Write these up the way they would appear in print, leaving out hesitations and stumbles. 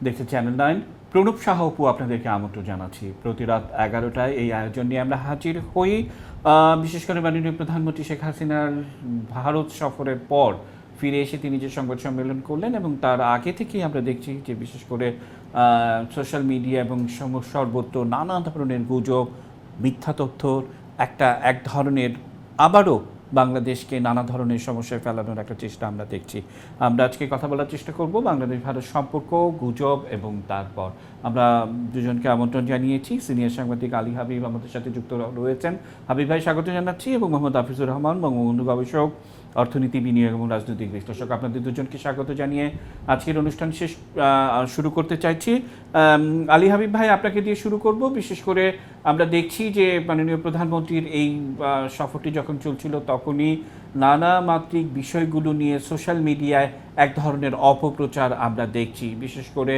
দেখছে চ্যানেল 9। প্রণব সাহা অপু আপনাদেরকে আমন্ত্রণ জানাচ্ছি। প্রতি রাত 11টায় এই আয়োজন নিয়ে আমরা হাজির হই। বিশেষ করে মাননীয় প্রধানমন্ত্রী শেখ হাসিনার ভারত সফরের পর ফিরে এসে তিনি যে সংবাদ সম্মেলন করলেন এবং তার আগে থেকেই আমরা দেখছি যে বিশেষ করে সোশ্যাল মিডিয়া এবং সর্বত্র নানা ধরনের গুজব, মিথ্যা তথ্যর এক ধরনের আবারও বাংলাদেশকে নানা ধরনের সমস্যায় ফেলানোর একটা চেষ্টা আমরা দেখছি। আমরা আজকে কথা বলার চেষ্টা করব বাংলাদেশ ভারত সম্পর্ক, গুজব এবং তারপর আমরা দুজনকে আমন্ত্রণ জানিয়েছি। সিনিয়র সাংবাদিক আলী হাবিব আমাদের সাথে যুক্ত রয়েছেন। হাবিব ভাই স্বাগত জানাচ্ছি, এবং মোহাম্মদ হাফিজুর রহমান, বঙ্গবন্ধু গবেষক, অর্থনীতি, বিনিয়োগ এবং রাজনৈতিক বিশ্লেষক। আপনাদের দুজনকে স্বাগত জানিয়ে আজকের অনুষ্ঠান শুরু করতে চাইছি। আলী হাবিব ভাই, আপনাকে দিয়ে শুরু করব। বিশেষ করে আমরা দেখছি যে মাননীয় প্রধানমন্ত্রীর এই সফরটি যখন চলছিল তখনই নানা মাত্রিক বিষয়গুলো নিয়ে সোশ্যাল মিডিয়ায় এক ধরনের অপপ্রচার আমরা দেখছি। বিশেষ করে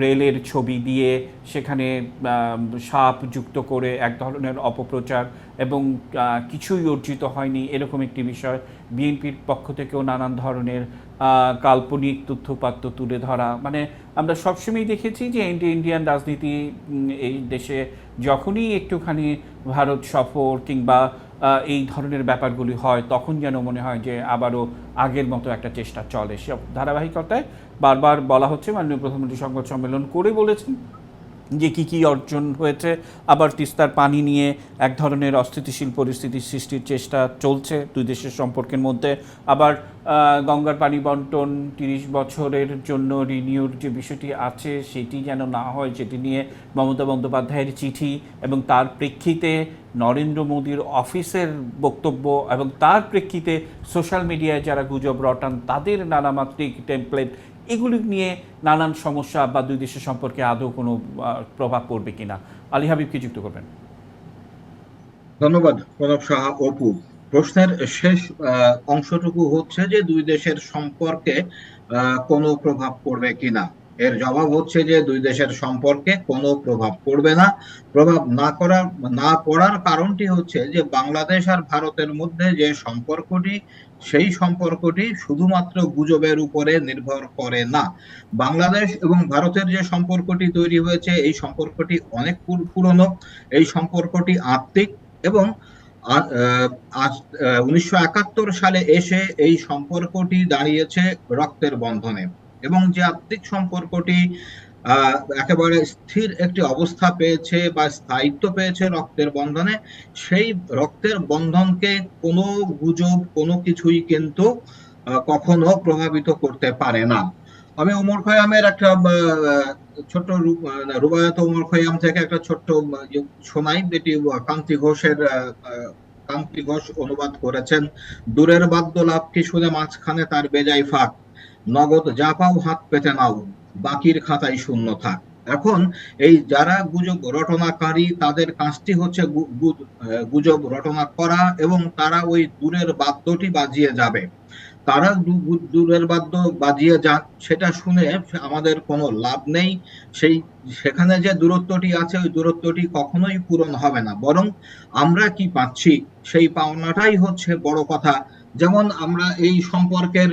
রেলের ছবি দিয়ে সেখানে সাপ যুক্ত করে এক ধরনের অপপ্রচার, এবং কিছুই অর্জিত হয়নি এরকম একটি বিষয়। বিএনপির পক্ষ থেকেও নানান ধরনের কাল্পনিক তথ্যপাত্র তুলে ধরা। মানে আমরা সবসময় দেখেছি যে ইন্ডিয়ান রাজনীতি এই দেশে যখনই একটুখানি ভারত সফর কিংবা এই ধরনের ব্যাপারগুলি হয় তখন যেন মনে হয় যে আবারও আগের মতো একটা চেষ্টা চলে। সব ধারাবাহিকতায় বারবার বলা হচ্ছে, মাননীয় প্রধানমন্ত্রী সংবাদ সম্মেলন করে বলেছেন যে কী অর্জন হয়েছে। আবার তিস্তার পানি নিয়ে এক ধরনের অস্থিতিশীল পরিস্থিতি সৃষ্টির চেষ্টা চলছে দুই দেশের সম্পর্কের মধ্যে। আবার গঙ্গার পানি বন্টন 30 বছরের জন্য রিনিউর যে বিষয়টি আছে সেটি যেন না হয়, সেটি নিয়ে মমতা বন্দ্যোপাধ্যায়ের চিঠি এবং তার প্রেক্ষিতে নরেন্দ্র মোদীর অফিসের বক্তব্য, এবং তার প্রেক্ষিতে সোশ্যাল মিডিয়ায় যারা গুজব রটান তাদের নানামাত্রিক টেমপ্লেট, এগুলি নিয়ে নানান সমস্যা বা দুই দেশের সম্পর্কে আদৌ কোনো প্রভাব পড়বে কিনা। আলী হাবিব, কি যুক্ত করবেন? ধন্যবাদ প্রণব সাহা অপু। প্রশ্নের শেষ অংশটুকু হচ্ছে যে দুই দেশের সম্পর্কে কোনো প্রভাব পড়বে কিনা। এর জবাব হচ্ছে যে দুই দেশের সম্পর্কে কোনো প্রভাব পড়বে না। প্রভাব না পড়ার কারণটি হচ্ছে যে বাংলাদেশ আর ভারতের মধ্যে যে সম্পর্কটি, সেই সম্পর্কটি শুধুমাত্র গুজবের উপরে নির্ভর করে না। বাংলাদেশ এবং ভারতের যে সম্পর্কটি তৈরি হয়েছে এই সম্পর্কটি অনেক পুরনো। এই সম্পর্কটি আত্মিক, এবং 1971 সালে এসে এই সম্পর্কটি দাঁড়িয়েছে রক্তের বন্ধনে, এবং যে আত্মিক সম্পর্কটি একেবারে স্থির একটি অবস্থা পেয়েছে বা স্থায়িত্ব পেয়েছে রক্তের বন্ধনে, সেই রক্তের বন্ধনকে কোনো গুজব, কোনো কিছুই কিন্তু কখনো প্রভাবিত করতে পারে না। আমি ওমর খৈয়ামের একটা ছোট্ট রুবায়াত ওমর খৈয়াম থেকে একটা ছোট্ট শোনাই, যেটি কান্তি ঘোষ অনুবাদ করেছেন। দূরের বাদ্য লাভ কি শুনে মাঝখানে তার বেজায় ফাঁক, নগদ যা পাও হাত পেতে নাও, বাকির খাতায় শূন্য থাক। এখন এই যারা গুজব রটনাকারী তাদের কাজটি হচ্ছে গুজব রটনা করা, এবং তারা ওই দূরের বাদ্যটি বাজিয়ে যাবে। তারা দূরের বাদ্য বাজিয়ে যাক, সেটা শুনে আমাদের কোনো লাভ নেই। সেখানে যে দূরত্বটি আছে ওই দূরত্বটি কখনোই পূরণ হবে না, বরং আমরা কি পাচ্ছি সেই পাওনাটাই হচ্ছে বড় কথা। যেমন আমরা এই সম্পর্কের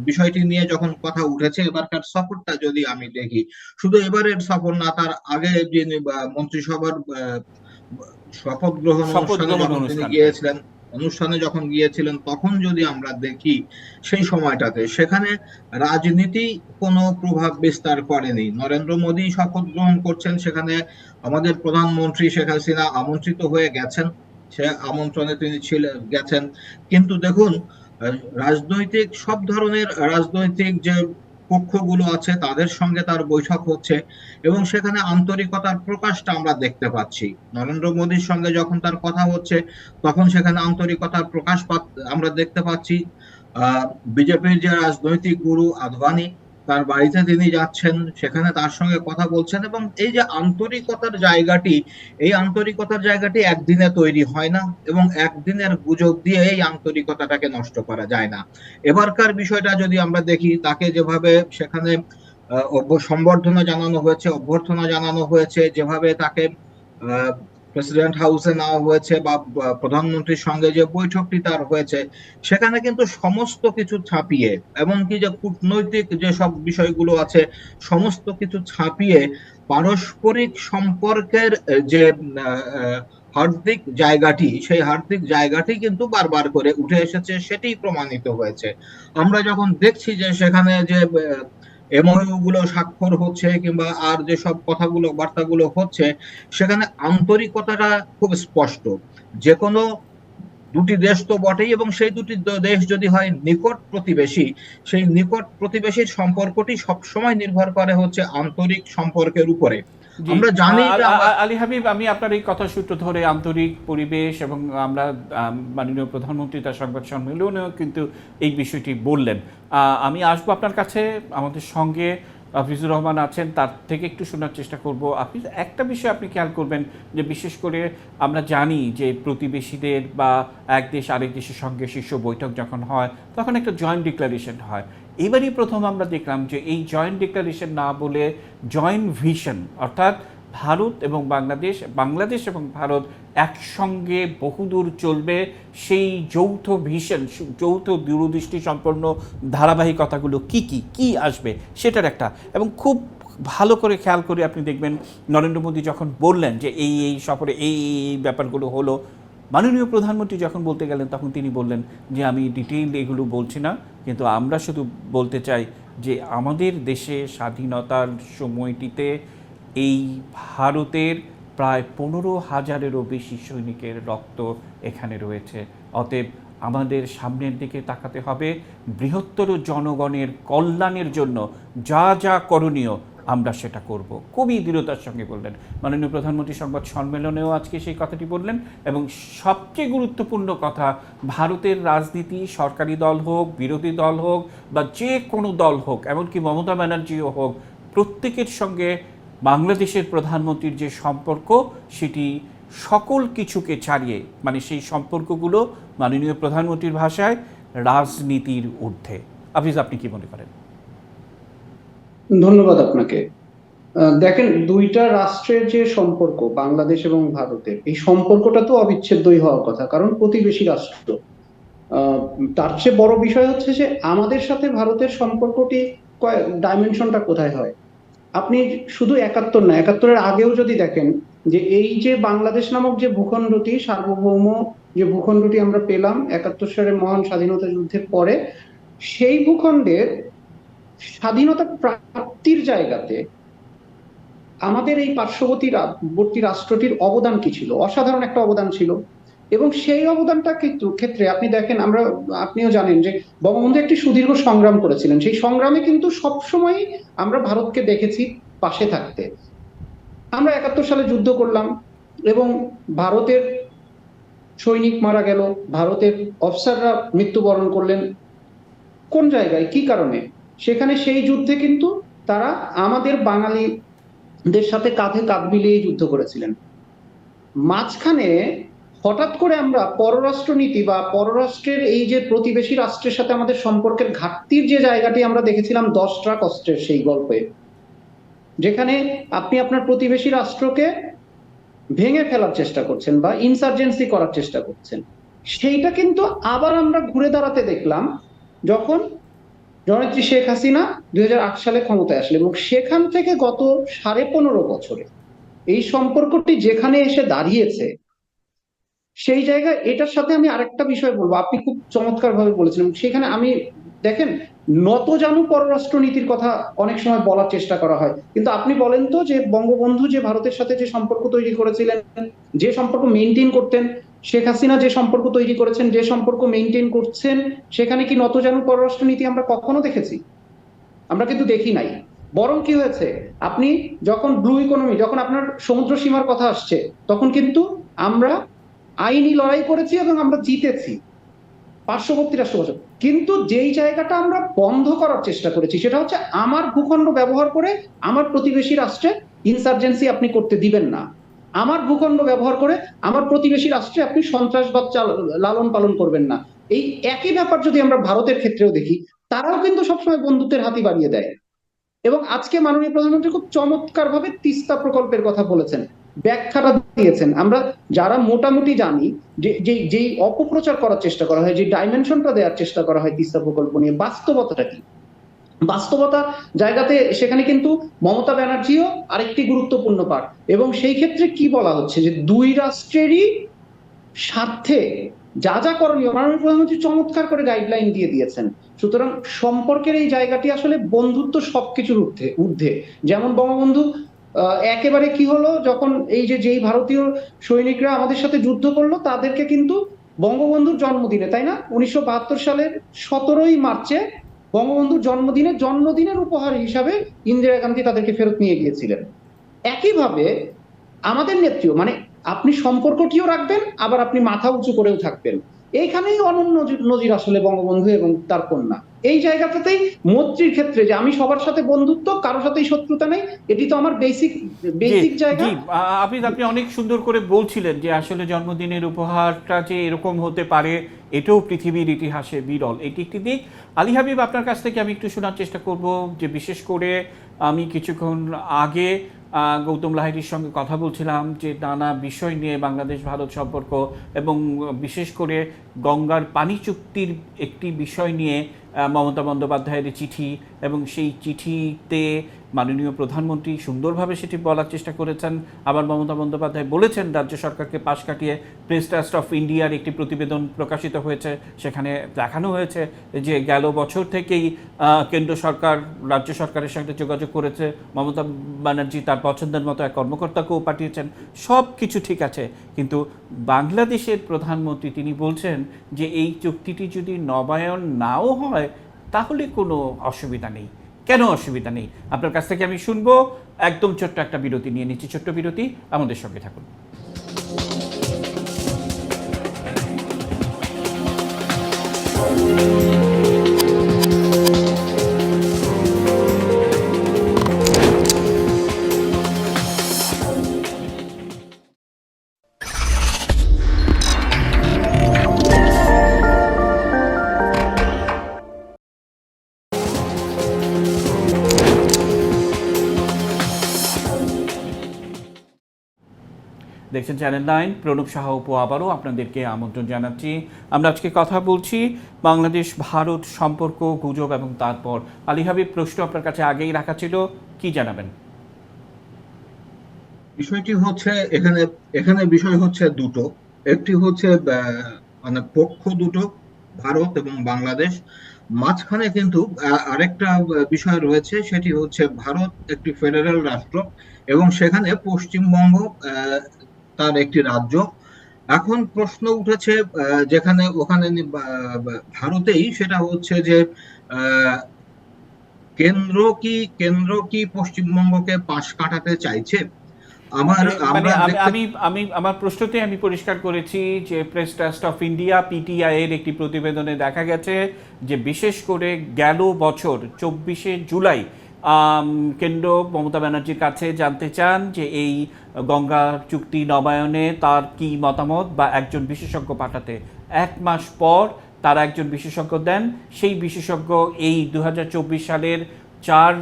বিষয়টি নিয়ে যখন কথা উঠেছে, এবারকার সফরটা যদি আমি দেখি, শুধু এবারের সফর না, তার আগে যিনি মন্ত্রিসভার শপথ গ্রহণ অনুষ্ঠানে যখন তিনি গিয়েছিলেন, যখন গিয়েছিলেন, তখন যদি আমরা দেখি সেই সময়টাতে সেখানে রাজনীতি কোনো প্রভাব বিস্তার করেনি। নরেন্দ্র মোদী শপথ গ্রহণ করছেন, সেখানে আমাদের প্রধানমন্ত্রী শেখ হাসিনা আমন্ত্রিত হয়ে গেছেন, সে আমন্ত্রণে তিনি গেছেন। কিন্তু দেখুন, সব ধরনের রাজনৈতিক যে পক্ষগুলো আছে তাদের সঙ্গে তার বৈঠক হচ্ছে, এবং সেখানে আন্তরিকতার প্রকাশটা আমরা দেখতে পাচ্ছি। নরেন্দ্র মোদীর সঙ্গে যখন তার কথা হচ্ছে তখন সেখানে আন্তরিকতার প্রকাশ আমরা দেখতে পাচ্ছি। বিজেপির যে রাজনৈতিক গুরু আদবানি, তার বাড়িতে তিনি যাচ্ছেন, সেখানে তার সঙ্গে কথা বলছেন, এবং এই যে আন্তরিকতার জায়গাটি একদিনে তৈরি হয় না, এবং একদিনের গুজব দিয়ে এই আন্তরিকতাটাকে নষ্ট করা যায় না। এবারকার বিষয়টা যদি আমরা দেখি, তাকে যেভাবে সেখানে সম্বর্ধনা জানানো হয়েছে, অভ্যর্থনা জানানো হয়েছে, যেভাবে তাকে প্রেসিডেন্ট হাউসে নেওয়া হয়েছে বা প্রধানমন্ত্রীর সঙ্গে যে বৈঠকটি তার হয়েছে, সেখানে কিন্তু সমস্ত কিছু ছাপিয়ে, এমনকি যে কূটনৈতিক যে সব বিষয়গুলো আছে সমস্ত কিছু ছাপিয়ে পারস্পরিক সম্পর্কের যে হার্দিক জায়গাটি, সেই হার্দিক জায়গাটি কিন্তু বারবার করে উঠে এসেছে, সেটি প্রমাণিত হয়েছে। আমরা যখন দেখছি যে সেখানে যে এমওইউ গুলো স্বাক্ষর হচ্ছে কিংবা আর যে সব কথাগুলো বার্তাগুলো হচ্ছে, সেখানে আন্তরিকতাটা খুব স্পষ্ট। যে কোনো দুটি দেশ তো বটেই, এবং সেই দুটি দেশ যদি হয় নিকট প্রতিবেশী, সেই নিকট প্রতিবেশীর সম্পর্কটি সবসময় নির্ভর করে হচ্ছে আন্তরিক সম্পর্কের উপরে। জি, আমরা জানি যে আলী হাবিব, আমি আপনার এই কথা সূত্র ধরে আন্তরিক পরিবেশ এবং আমরা মাননীয় প্রধানমন্ত্রী তার সংবাদ সম্মেলনেও কিন্তু এই বিষয়টি বললেন। আমি আসবো আপনার কাছে, আমাদের সঙ্গে হাফিজুর রহমান আছেন, তার থেকে একটু শোনার চেষ্টা করব। আপনি একটা বিষয় আপনি খেয়াল করবেন যে বিশেষ করে আমরা জানি যে প্রতিবেশীদের বা এক দেশ আরেক দেশের সঙ্গে শীর্ষ বৈঠক যখন হয় তখন একটা জয়েন্ট ডিক্লারেশন হয়। এবারই প্রথম আমরা দেখলাম যে এই জয়েন্ট ডিক্লারেশন না বলে জয়েন্ট ভিশন, অর্থাৎ ভারত এবং বাংলাদেশ, বাংলাদেশ এবং ভারত একসঙ্গে বহুদূর চলবে, সেই যৌথ ভিশন, যৌথ দূরদৃষ্টি সম্পন্ন ধারাবাহিকতাগুলো কি আসবে সেটার একটা, এবং খুব ভালো করে খেয়াল করে আপনি দেখবেন নরেন্দ্র মোদী যখন বললেন যে এই সফরে এই ব্যাপারগুলো হলো, মাননীয় প্রধানমন্ত্রী যখন বলতে গেলেন তখন তিনি বললেন যে আমি ডিটেইল এগুলো বলছি না, কিন্তু আমরা শুধু বলতে চাই যে আমাদের দেশে স্বাধীনতার সময়টিতে এই ভারতের প্রায় 15,000-এরও বেশি সৈনিকের রক্ত এখানে রয়েছে। অতএব আমাদের সামনের দিকে তাকাতে হবে, বৃহত্তর জনগণের কল্যাণের জন্য যা যা করণীয় আমরা সেটা করব। খুবই দৃঢ়তার সঙ্গে বললেন মাননীয় প্রধানমন্ত্রী। সংবাদ সম্মেলনেও আজকে সেই কথাটি বললেন। এবং সবচেয়ে গুরুত্বপূর্ণ কথা, ভারতের রাজনীতি সরকারি দল হোক, বিরোধী দল হোক বা যে কোনো দল হোক, এমনকি মমতা ব্যানার্জিও হোক, প্রত্যেকের সঙ্গে বাংলাদেশের প্রধানমন্ত্রীর যে সম্পর্ক সেটি সকল কিছুকে ছাড়িয়ে, মানে সেই সম্পর্কগুলো মাননীয় প্রধানমন্ত্রীর ভাষায় রাজনীতির ঊর্ধ্বে। হাফিজ, আপনি কি মনে করেন? ধন্যবাদ আপনাকে। দেখেন, দুইটা রাষ্ট্রের যে সম্পর্ক বাংলাদেশ এবং ভারতের, এই সম্পর্কটা তো অবিচ্ছেদ্যই হওয়ার কথা, কারণ প্রতিবেশী রাষ্ট্র। তার চেয়ে বড় বিষয় হচ্ছে যে আমাদের সাথে ভারতের সম্পর্কটি ডাইমেনশনটা কোথায় হয়। আপনি শুধু 71 না, 71-এর আগেও যদি দেখেন যে এই যে বাংলাদেশ নামক যে ভূখণ্ডটি, সার্বভৌম যে ভূখণ্ডটি আমরা পেলাম 71 সালের মহান স্বাধীনতা যুদ্ধের পরে, সেই ভূখণ্ডের স্বাধীনতা প্রাপ্তির জায়গাতে আমাদের এই পার্শ্ববর্তী রাষ্ট্রটির অবদান কি ছিল? অসাধারণ একটা অবদান ছিল। এবং সেই অবদানটা কিন্তু ক্ষেত্রে আপনি দেখেন, আপনিও জানেন যে বঙ্গবন্ধু একটি সুদীর্ঘ সংগ্রাম করেছিলেন। সেই সংগ্রামে কিন্তু সবসময় আমরা ভারতকে দেখেছি পাশে থাকতে। আমরা 71 সালে যুদ্ধ করলাম এবং ভারতের সৈনিক মারা গেল, ভারতের অফিসাররা মৃত্যুবরণ করলেন। কোন জায়গায়, কি কারণে? সেখানে সেই যুদ্ধে কিন্তু তারা আমাদের বাঙালিদের সাথে কাঁধে কাঁধ মিলিয়ে যুদ্ধ করেছিলেন। মাঝখানে হঠাৎ করে আমরা পররাষ্ট্রনীতি বা পররাষ্ট্রের এই যে প্রতিবেশী রাষ্ট্রের সাথে আমাদের সম্পর্কের ঘাটতির যে জায়গাটি আমরা দেখেছিলাম 10 ট্রাক অস্ত্রের সেই গল্পে, যেখানে আপনি আপনার প্রতিবেশী রাষ্ট্রকে ভেঙে ফেলার চেষ্টা করছেন বা ইনসার্জেন্সি করার চেষ্টা করছেন, সেইটা কিন্তু আবার আমরা ঘুরে দাঁড়াতে দেখলাম যখন জননেত্রী শেখ হাসিনা 2008 সালে ক্ষমতায় আসলেন। এবং সেখান থেকে গত 15.5 বছরে এই সম্পর্কটি যেখানে এসে দাঁড়িয়েছে, সেই জায়গায় এটার সাথে আমি আরেকটা বিষয় বলবো, আপনি খুব চমৎকার ভাবে বলেছিলেন। সেখানে আমি দেখেন, নতজানু পররাষ্ট্র নীতির কথা অনেক সময় বলার চেষ্টা করা হয়, কিন্তু আপনি বলেন তো যে বঙ্গবন্ধু যে ভারতের সাথে যে সম্পর্ক তৈরি করেছিলেন, যে সম্পর্ক মেনটেন করতেন, শেখ হাসিনা যে সম্পর্ক তৈরি করেছেন, যে সম্পর্ক মেনটেন করছেন, সেখানে কি নতজানু পররাষ্ট্র নীতি আমরা কখনো দেখেছি? আমরা কিন্তু দেখি নাই। বরং কি হয়েছে, আপনি যখন ব্লু ইকোনমি, যখন আপনার সমুদ্র সীমার কথা আসছে, তখন কিন্তু আমরা আইনি লড়াই করেছি এবং আমরা জিতেছি পার্শ্ববর্তী রাষ্ট্র। কিন্তু যেই জায়গাটা আমরা বন্ধ করার চেষ্টা করেছি সেটা হচ্ছে আমার ভূখণ্ড ব্যবহার করে আমার প্রতিবেশী রাষ্ট্রে ইনসার্জেন্সি আপনি করতে দিবেন না। আমার ভূখণ্ড ব্যবহার করে আমার প্রতিবেশী রাষ্ট্রে আপনি সন্ত্রাসবাদ লালন পালন করবেন না। এই একই ব্যাপার যদি আমরা ভারতের ক্ষেত্রেও দেখি, তারাও কিন্তু সবসময় বন্ধুত্বের হাতি বাড়িয়ে দেয়। এবং আজকে মাননীয় প্রধানমন্ত্রী খুব চমৎকার ভাবে তিস্তা প্রকল্পের কথা বলেছেন। ব্যাখ্যাটা দিয়েছেন। আমরা যারা মোটামুটি জানি যে যেই অপপ্রচার করার চেষ্টা করা হয়, যে ডাইমেনশনটা দেওয়ার চেষ্টা করা হয় তিস্তা প্রকল্প নিয়ে, বাস্তবতাটা কি, বাস্তবতা জায়গাতে সেখানে কিন্তু মমতা ব্যানার্জিও আরেকটি গুরুত্বপূর্ণ পার্ট। এবং সেই ক্ষেত্রে কি বলা হচ্ছে যে দুই রাষ্ট্রেরই স্বার্থে যা যা করণীয় মাননীয় প্রধানমন্ত্রী চমৎকার করে গাইডলাইন দিয়ে দিয়েছেন। সুতরাং সম্পর্কের এই জায়গাটি আসলে বন্ধুত্ব সবকিছুর ঊর্ধ্বে ঊর্ধ্বে। যেমন বঙ্গবন্ধু একেবারে কি হলো, যখন এই যে যেই ভারতীয় সৈনিকরা আমাদের সাথে যুদ্ধ করলো তাদেরকে কিন্তু বঙ্গবন্ধুর জন্মদিনে, তাই না, 1972 সালের 17ই মার্চে বঙ্গবন্ধুর জন্মদিনের উপহার হিসাবে ইন্দিরা গান্ধী তাদেরকে ফেরত নিয়ে গিয়েছিলেন। একইভাবে আমাদের নেত্রীও, মানে আপনি সম্পর্কটিও রাখবেন, আবার আপনি মাথা উঁচু করেও থাকবেন। এইখানেই অনন্য নজির আসলে বঙ্গবন্ধু এবং তার কন্যা। এই জায়গাটাতেই মৈত্রীর ক্ষেত্রে যে আমি সবার সাথে বন্ধুত্ব, কারোর সাথেই শত্রুতা নেই, এটি তো আমার জি বেসিক জায়গা। জি আপনি আপনি অনেক সুন্দর করে বলছিলেন যে আসলে জন্মদিনের উপহারটা যে এরকম হতে পারে, এটাও পৃথিবীর ইতিহাসে বিরল, এটি একটি দিক। আলী হাবিব, আপনার কাছ থেকে আমি একটু শোনার চেষ্টা করব যে বিশেষ করে আমি কিছুক্ষণ আগে গৌতম লাহিড়ীর সঙ্গে কথা বলছিলাম যে নানা বিষয় নিয়ে বাংলাদেশ ভারত সম্পর্ক এবং বিশেষ করে গঙ্গার পানি চুক্তির একটি বিষয় নিয়ে মমতা বন্দ্যোপাধ্যায়ের চিঠি, এবং সেই চিঠিতে মাননীয় প্রধানমন্ত্রী সুন্দরভাবে সেটি বলার চেষ্টা করেছেন। আবার মমতা বন্দ্যোপাধ্যায় বলেছেন রাজ্য সরকারকে পাশ কাটিয়ে প্রেস ট্রাস্ট অফ ইন্ডিয়ার একটি প্রতিবেদন প্রকাশিত হয়েছে, সেখানে দেখানো হয়েছে যে গেল বছর থেকেই কেন্দ্র সরকার রাজ্য সরকারের সঙ্গে যোগাযোগ করেছে, মমতা ব্যানার্জি তার পছন্দের মতো এক কর্মকর্তাকেও পাঠিয়েছেন, সব কিছু ঠিক আছে। কিন্তু বাংলাদেশের প্রধানমন্ত্রী তিনি বলছেন যে এই চুক্তিটি যদি নবায়ন নাও হয় তাহলে কোনো অসুবিধা নেই। কেন অসুবিধা নেই আপনার কাছ থেকে আমি শুনবো। একদম ছোট্ট একটা বিরতি নিয়ে নিচ্ছি, ছোট্ট বিরতি, আমাদের সঙ্গে থাকুন। দেখছেন চ্যানেল 9, প্রণব সাহা উপু আবারও আপনাদেরকে আমন্ত্রণ জানাচ্ছি। আমরা আজকে কথা বলছি বাংলাদেশ ভারত সম্পর্ক, গুজব এবং তারপর। আলী হাবিব, প্রশ্ন আপনার কাছে আগেই রাখা ছিল, কি জানাবেন? বিষয়টি হচ্ছে এখানে এখানে বিষয় হচ্ছে দুটো। একটি হচ্ছে মানে পক্ষ দুটো, ভারত এবং বাংলাদেশ। মাঝখানে কিন্তু আরেকটা বিষয় রয়েছে, সেটি হচ্ছে ভারত একটি ফেডারেল রাষ্ট্র এবং সেখানে পশ্চিমবঙ্গ তার একটি রাজ্য। এখন প্রশ্ন উঠেছে যেখানে ওখানে ভারতেই, সেটা হচ্ছে যে আহ, কেন্দ্র কি পশ্চিমবঙ্গকে পাশ কাটাতে চাইছে? আমার মানে মানে আমরা আমি দেখতে আমি আমি আমার প্রশ্নতে আমি পরিষ্কার করেছি যে press trust of India PTI এর একটি প্রতিবেদনে দেখা গেছে যে বিশেষ করে গেল বছর 24শে জুলাই কেন্দ্র মমতা ব্যানার্জির কাছে জানতে চান যে এই গঙ্গা চুক্তি নবায়নে তার কি মতামত, বা একজন বিশেষজ্ঞ পাঠাতে। 1 মাস পর তারা একজন বিশেষজ্ঞ দেন। সেই বিশেষজ্ঞ এই 2024 সালের 4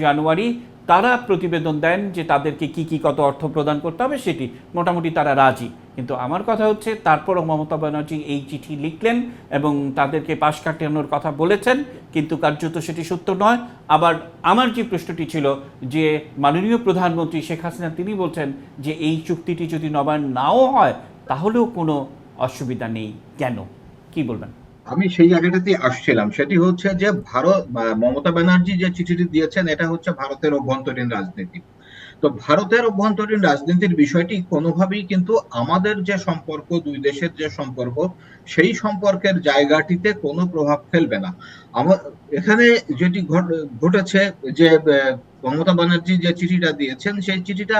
জানুয়ারি তারা প্রতিবেদন দেন যে তাদেরকে কি কত অর্থ প্রদান করতে হবে, সেটি মোটামুটি তারা রাজি। কিন্তু আমার কথা হচ্ছে তারপরও মমতা ব্যানার্জি এই চিঠি লিখলেন এবং তাদেরকে পাশ কাটানোর কথা বলেছেন, কিন্তু কার্যত সেটি সত্য নয়। আবার আমার যে প্রশ্নটি ছিল যে মাননীয় প্রধানমন্ত্রী শেখ হাসিনা তিনি বলছেন যে এই চুক্তিটি যদি নবায়ন নাও হয় তাহলেও কোনো অসুবিধা নেই, কেন, কি বলবেন? আমি সেই জায়গাটাতে আসছিলাম। সেটি হচ্ছে যে ভারত মমতা ব্যানার্জি যে চিঠিটি দিয়েছেন, এটা হচ্ছে ভারতের অভ্যন্তরীণ রাজনীতি। তো ভারতের অভ্যন্তরীণ রাজনীতির বিষয়টি কোনোভাবেই কিন্তু আমাদের যে সম্পর্ক, দুই দেশের যে সম্পর্ক, সেই সম্পর্কের জায়গাটিতে কোনো প্রভাব ফেলবে না। আমার এখানে যেটি ঘটেছে যে মমতা ব্যানার্জি যে চিঠিটা দিয়েছেন, সেই চিঠিটা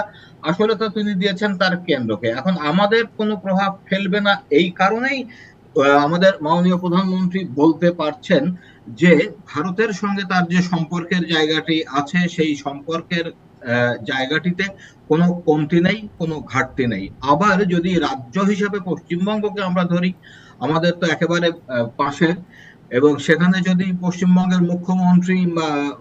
আসলে তো তিনি দিয়েছেন তার কেন্দ্রকে। এখন আমাদের কোনো প্রভাব ফেলবে না, এই কারণেই আমাদের মাননীয় প্রধানমন্ত্রী বলতে পারছেন যে ভারতের সঙ্গে তার যে সম্পর্কের জায়গাটি আছে, সেই সম্পর্কের জায়গাটিতে কোনো কমতি নেই, কোনো ঘাটতি নেই। আবার যদি রাজ্য হিসেবে পশ্চিমবঙ্গকে আমরা ধরি, আমাদের তো একেবারে পাশে, এবং সেখানে যদি পশ্চিমবঙ্গের মুখ্যমন্ত্রী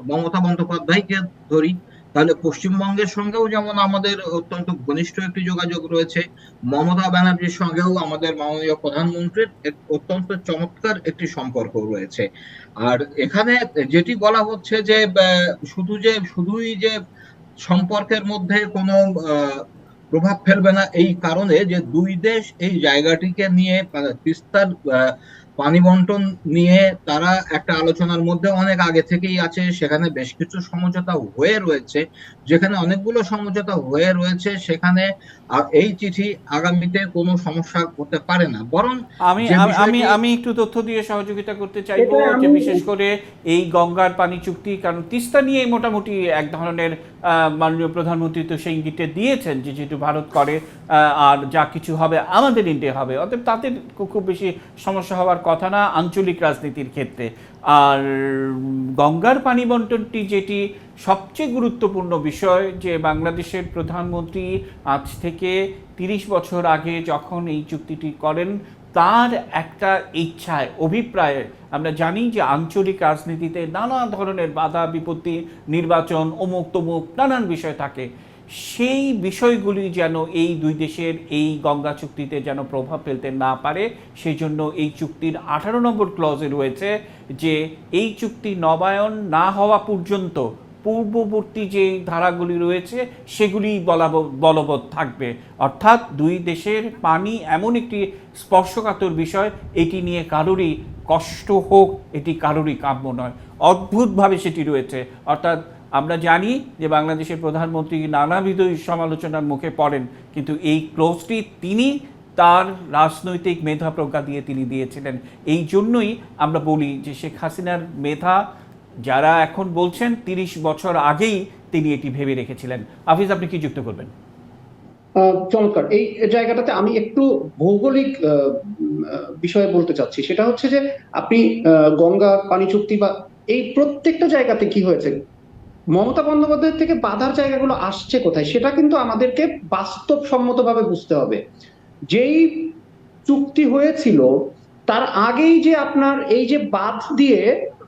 মমতা বন্দ্যোপাধ্যায়কে ধরি, তাহলে পশ্চিমবঙ্গের সঙ্গেও যেমন আমাদের অত্যন্ত ঘনিষ্ঠ একটি যোগাযোগ রয়েছে, মমতা ব্যানার্জির সঙ্গেও আমাদের মাননীয় প্রধানমন্ত্রীর অত্যন্ত চমৎকার একটি সম্পর্ক রয়েছে। আর এখানে যেটি বলা হচ্ছে যে শুধুই যে সম্পর্কের মধ্যে কোনো প্রভাব ফেলবে না, এই কারণে যে দুই দেশ এই জায়গাটিকে নিয়ে তিস্তার পানি বন্টন নিয়ে তারা একটা আলোচনার মধ্যে অনেক আগে থেকেই আছে। সেখানে বেশ কিছু সমঝোতা হয়ে রয়েছে, যেখানে অনেকগুলো সমঝোতা হয়ে রয়েছে সেখানে এই চিঠি আগামীতে কোনো সমস্যা হতে পারে না, বরং আমি যে আমি আমি বিষয়টি আমি একটু তথ্য দিয়ে সহযোগিতা করতে চাইবো, এটা যে আমি বিশেষ করে এই গঙ্গার পানি চুক্তি, কারণ তিস্তা নিয়ে মোটামুটি এক ধরনের মাননীয় প্রধানমন্ত্রী তো সেই ইঙ্গিতটা দিয়েছেন যে যেহেতু ভারত করে আর যা কিছু হবে আমাদের ইন্ডিয়া হবে, অতএব তাতে খুব বেশি সমস্যা হওয়ার কথা না আঞ্চলিক রাজনীতির ক্ষেত্রে। আর গঙ্গার পানি বন্টনটি যেটি সবচেয়ে গুরুত্বপূর্ণ বিষয়, যে বাংলাদেশের প্রধানমন্ত্রী আজ থেকে 30 বছর আগে যখন এই চুক্তিটি করেন, তার একটা ইচ্ছায় অভিপ্রায়ে, আমরা জানি যে আঞ্চলিক রাজনীতিতে নানা ধরনের বাধা বিপত্তি, নির্বাচন, অমুক তমুক নানান বিষয় থাকে, সেই বিষয়গুলি যেন এই দুই দেশের এই গঙ্গা চুক্তিতে যেন প্রভাব ফেলতে না পারে, সেই জন্য এই চুক্তির 18 নম্বর ক্লজে রয়েছে যে এই চুক্তি নবায়ন না হওয়া পর্যন্ত পূর্ববর্তী যে ধারাগুলি রয়েছে সেগুলি বলবৎ থাকবে। অর্থাৎ দুই দেশের পানি এমন একটি স্পর্শকাতর বিষয়, এটি নিয়ে কারোরই কষ্ট হোক এটি কারোরই কাম্য নয়। অদ্ভুতভাবে সেটি রয়েছে। অর্থাৎ আমরা জানি যে বাংলাদেশের প্রধানমন্ত্রী নানাবিধ সমালোচনার মুখে পড়েন, কিন্তু এই ক্লোজটি তিনি তার রাজনৈতিক মেধা প্রজ্ঞা দিয়ে তিনি দিয়েছিলেন। এই জন্যই আমরা বলি যে শেখ হাসিনার মেধা, যারা এখন বলছেন 30 বছর আগেই তিনি এটি ভেবে রেখেছিলেন। হাফিজ, আপনি কি যুক্ত করবেন? চমৎকার। এই জায়গাটাতে আমি একটু ভৌগোলিক বিষয়ে বলতে চাচ্ছি, সেটা হচ্ছে যে আপনি গঙ্গা পানি চুক্তি বা এই প্রত্যেকটা জায়গাতে কি হয়েছে, মমতা বন্দ্যোপাধ্যায়ের থেকে বাধার জায়গাগুলো আসছে কোথায়, সেটা কিন্তু আমাদেরকে বাস্তবসম্মতভাবে বুঝতে হবে। যেই চুক্তি হয়েছিল তার আগেই যে আপনার এই যে বাঁধ দিয়ে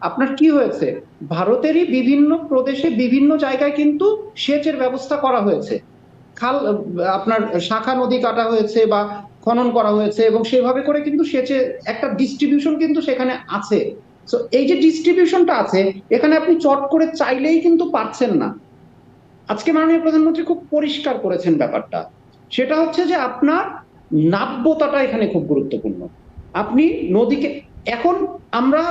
আপনার কি হয়েছে, ভারতেরই বিভিন্ন প্রদেশে বিভিন্ন জায়গায় কিন্তু সেচের ব্যবস্থা করা হয়েছে, খাল আপনার শাখা নদী কাটা হয়েছে বা খনন করা হয়েছে, এবং সেভাবে করে কিন্তু সেচের একটা ডিস্ট্রিবিউশন কিন্তু সেখানে আছে। তো এই যে ডিস্ট্রিবিউশনটা আছে, এখানে আপনি চট করে চাইলেই কিন্তু পারছেন না। আজকে মাননীয় প্রধানমন্ত্রী খুব পরিষ্কার করেছেন ব্যাপারটা, সেটা হচ্ছে যে আপনার নাব্যতাটা এখানে খুব গুরুত্বপূর্ণ। আপনি নদীকে, এখন আমরা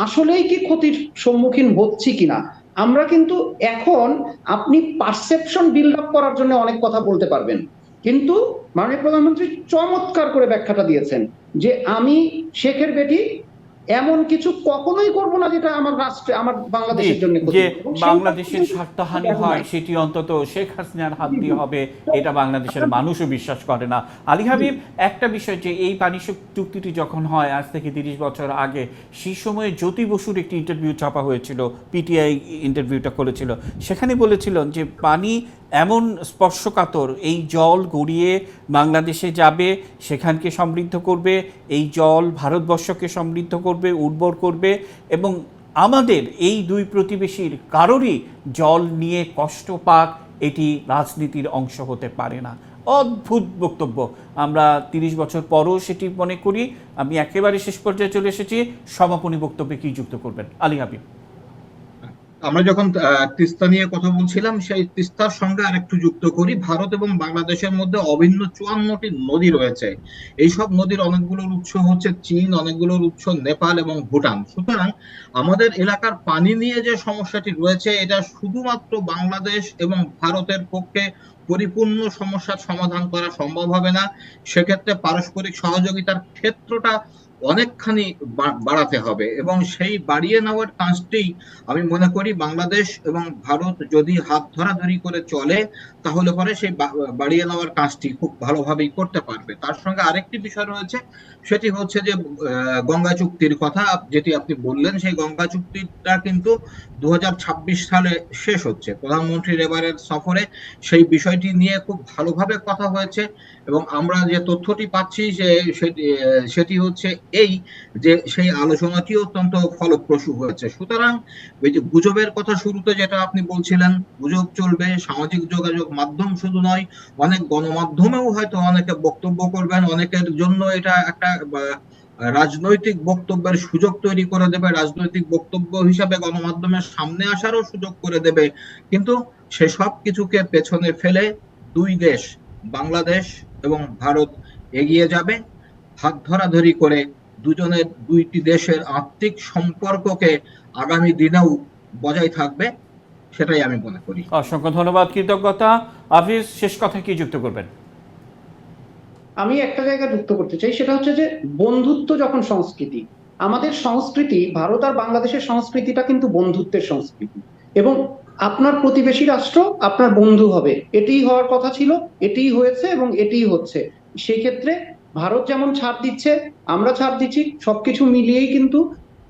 আসলেই কি ক্ষতির সম্মুখীন হচ্ছি কিনা, আমরা কিন্তু এখন আপনি পারসেপশন বিল্ড আপ করার জন্য অনেক কথা বলতে পারবেন, কিন্তু মাননীয় প্রধানমন্ত্রী চমৎকার করে ব্যাখ্যাটা দিয়েছেন যে আমি শেখের বেটি এমন কিছু কখনোই করব না যেটা আমার রাষ্ট্রে, আমার বাংলাদেশের জন্য যে বাংলাদেশের স্বার্থহানি হয় সেটি অন্তত শেখ হাসিনার হাত দিয়ে হবে, এটা বাংলাদেশের মানুষও বিশ্বাস করে না। আলী হাবিব, একটা বিষয় যে এই পানি চুক্তিটি যখন হয় আজ থেকে 30 বছর আগে, সেই সময়ে জ্যোতি বসুর একটি ইন্টারভিউ ছাপা হয়েছিল, পিটিআই ইন্টারভিউটা করেছিল, সেখানে বলেছিলেন যে পানি এমন স্পর্শকাতর, এই জল গড়িয়ে বাংলাদেশে যাবে, সেখানকে সমৃদ্ধ করবে, এই জল ভারতবর্ষকে সমৃদ্ধ করবে, উর্বর করবে, এবং আমাদের এই দুই প্রতিবেশীর কারোরই জল নিয়ে কষ্ট পাক, এটি রাজনীতির অংশ হতে পারে না। অদ্ভুত বক্তব্য। আমরা 30 বছর পরও সেটি মনে করি। আমি একেবারে শেষ পর্যায়ে চলে এসেছি, সমাপনী বক্তব্যে কি যুক্ত করবেন আলী হাবিব? আমরা যখন তিস্তা নিয়ে কথা বলছিলাম, সেই তিস্তার সঙ্গে আরেকটু যুক্ত করি, ভারত এবং বাংলাদেশের মধ্যে অভিন্ন 54টি নদী রয়েছে। এইসব নদীর অনেকগুলোর উৎস হচ্ছে চীন, অনেকগুলোর উৎস নেপাল এবং ভুটান। সুতরাং আমাদের এলাকার পানি নিয়ে যে সমস্যাটি রয়েছে, এটা শুধুমাত্র বাংলাদেশ এবং ভারতের পক্ষে পরিপূর্ণ সমস্যার সমাধান করা সম্ভব হবে না। সেক্ষেত্রে পারস্পরিক সহযোগিতার ক্ষেত্রটা অনেকখানি বাড়াতে হবে, এবং সেই বাড়িয়ে নেওয়ার কাজটি আমি মনে করি বাংলাদেশ এবং ভারত যদি হাত ধরাধরি করে চলে, তাহলে পরে সেই বাড়িয়ে নেওয়ার কাজটি খুব ভালোভাবেই করতে পারবে। তার সঙ্গে আরেকটি বিষয় রয়েছে, সেটি হচ্ছে যে গঙ্গা চুক্তির কথা যেটি আপনি বললেন, সেই গঙ্গা চুক্তিটা কিন্তু 2026 সালে শেষ হচ্ছে। প্রধানমন্ত্রীর এবারের সফরে সেই বিষয়টি নিয়ে খুব ভালোভাবে কথা হয়েছে, এবং আমরা যে তথ্যটি পাচ্ছি সেটি হচ্ছে এই যে সেই আলোচনাটি অত্যন্ত ফলপ্রসূ হয়েছে। সুতরাং ওই যে গুজবের কথা শুরুতে যেটা আপনি বলছিলেন, গুজব চলবে, সামাজিক যোগাযোগ মাধ্যম শুধু নয়, অনেক গণমাধ্যমেও হয়তো অনেকে বক্তব্য করবেন, অনেকের জন্য এটা একটা রাজনৈতিক বক্তব্যের সুযোগ তৈরি করে দেবে, রাজনৈতিক বক্তব্য হিসাবে গণমাধ্যমের সামনে আসারও সুযোগ করে দেবে। কিন্তু সেসব কিছুকে পেছনে ফেলে দুই দেশ, বাংলাদেশ এবং ভারত, এগিয়ে যাবে হাত ধরাধরি করে। দুইটি দেশের আর্থিক সম্পর্ককে আগামী দিনেও বজায় থাকবে, সেটাই আমি মনে করি। অসংখ্য ধন্যবাদ, কৃতজ্ঞতা। হাফিজ, শেষ কথা কি যুক্ত করবেন? আমি একটা জায়গা যুক্ত করতে চাই, সেটা হচ্ছে যে বন্ধুত্ব যখন সংস্কৃতি, আমাদের সংস্কৃতি, ভারত আর বাংলাদেশের সংস্কৃতিটা কিন্তু বন্ধুত্বের সংস্কৃতি, এবং আপনার প্রতিবেশী রাষ্ট্র আপনার বন্ধু হবে, এটিই হওয়ার কথা ছিল, এটিই হয়েছে এবং এটিই হচ্ছে। সেই ক্ষেত্রে ভারত যেমন ছাড় দিচ্ছে, আমরা ছাড় দিচ্ছি, সবকিছু মিলিয়েই কিন্তু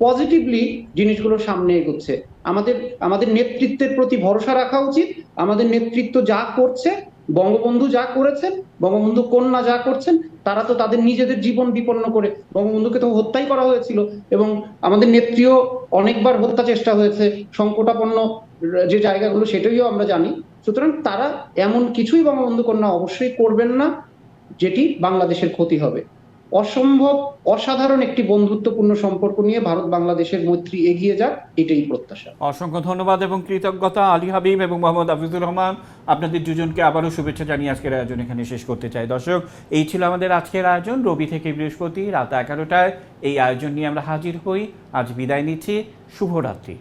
পজিটিভলি জিনিসগুলো সামনে এগোচ্ছে। আমাদের আমাদের নেতৃত্বের প্রতি ভরসা রাখা উচিত। আমাদের নেতৃত্ব যা করছে, বঙ্গবন্ধু যা করেছেন, বঙ্গবন্ধু কন্যা যা করছেন, তারা তো তাদের নিজেদের জীবন বিপন্ন করে, বঙ্গবন্ধুকে তো হত্যাই করা হয়েছিল, এবং আমাদের নেত্রীও অনেকবার হত্যা চেষ্টা হয়েছে, সংকটাপন্ন যে জায়গাগুলো সেটাইও আমরা জানি। সুতরাং তারা এমন কিছুই বঙ্গবন্ধু কন্যা অবশ্যই করবেন না যেটি বাংলাদেশের ক্ষতি হবে। অসম্ভব অসাধারণ একটি বন্ধুত্বপূর্ণ সম্পর্ক নিয়ে ভারত বাংলাদেশের মৈত্রী এগিয়ে যাক, এটাই প্রত্যাশা। অসংখ্য ধন্যবাদ এবং কৃতজ্ঞতা আলী হাবিব এবং মোহাম্মদ হাফিজুর রহমান। আপনাদের দুজনকে আবারও শুভেচ্ছা জানিয়ে আজকের আয়োজন এখানে শেষ করতে চাই। দর্শক, এই ছিল আমাদের আজকের আয়োজন। রবি থেকে বৃহস্পতি রাত 11টায় এই আয়োজন নিয়ে আমরা হাজির হই। আজ বিদায় নিচ্ছি। শুভরাত্রি।